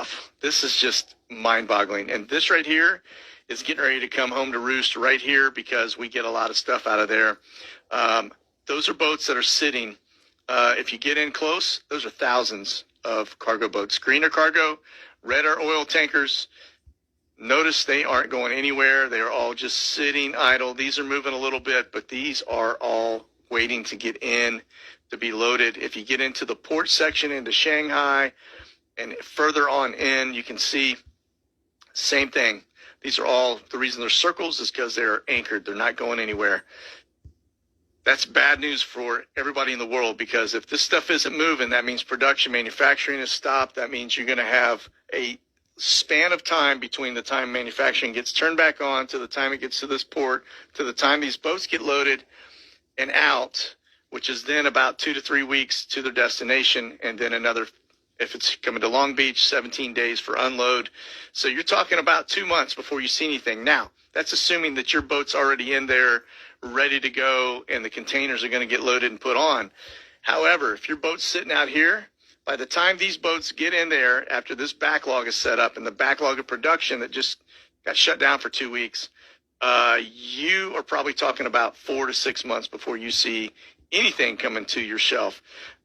stuff. This is just mind-boggling. And this right here is getting ready to come home to roost right here because we get a lot of stuff out of there. Those are boats that are sitting. If you get in close, those are thousands of cargo boats. Green are cargo, red are oil tankers. Notice they aren't going anywhere. They are all just sitting idle. These are moving a little bit, but these are all waiting to get in to be loaded. If you get into the port section into Shanghai and further on in, you can see same thing. These are all, the reason they're circles is because they're anchored. They're not going anywhere. That's bad news for everybody in the world, because if this stuff isn't moving, that means production, manufacturing is stopped. That means you're going to have a span of time between the time manufacturing gets turned back on to the time it gets to this port, to the time these boats get loaded and out, which is then about 2 to 3 weeks to their destination, and then another, if it's coming to Long Beach, 17 days for unload. So you're talking about 2 months before you see anything. Now, that's assuming that your boat's already in there, ready to go, and the containers are going to get loaded and put on. However, if your boat's sitting out here, by the time these boats get in there, after this backlog is set up and the backlog of production that just got shut down for 2 weeks, you are probably talking about 4 to 6 months before you see anything coming to your shelf.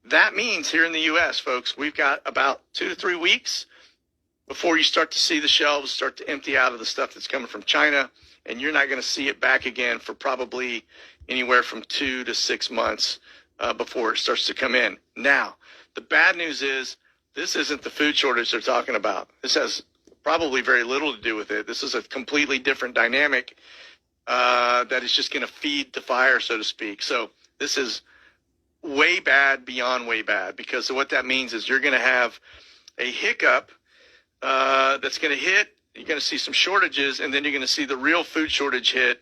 That means here in the U.S., folks, we've got about 2 to 3 weeks before you start to see the shelves start to empty out of the stuff that's coming from China, and you're not going to see it back again for probably anywhere from 2 to 6 months before it starts to come in. Now, the bad news is this isn't the food shortage they're talking about. This has probably very little to do with it. This is a completely different dynamic that is just going to feed the fire, so to speak. So this is way bad, beyond way bad, because what that means is you're going to have a hiccup that's going to hit. You're going to see some shortages, and then you're going to see the real food shortage hit.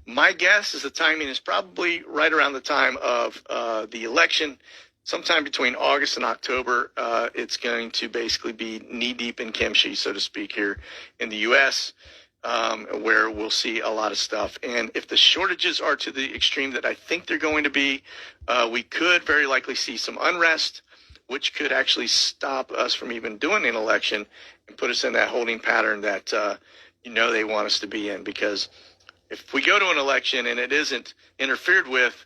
My guess is the timing is probably right around the time of the election, sometime between August and October. It's going to basically be knee-deep in kimchi, so to speak, here in the U.S., where we'll see a lot of stuff. And if the shortages are to the extreme that I think they're going to be, we could very likely see some unrest, which could actually stop us from even doing an election and put us in that holding pattern that they want us to be in. Because if we go to an election and it isn't interfered with,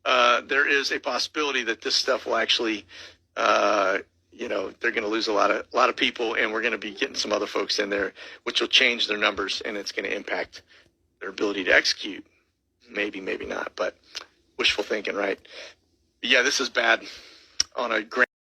there is a possibility that this stuff will actually, they're going to lose a lot of people, and we're going to be getting some other folks in there, which will change their numbers, and it's going to impact their ability to execute. Maybe, maybe not, but wishful thinking, right? But yeah, this is bad on a grand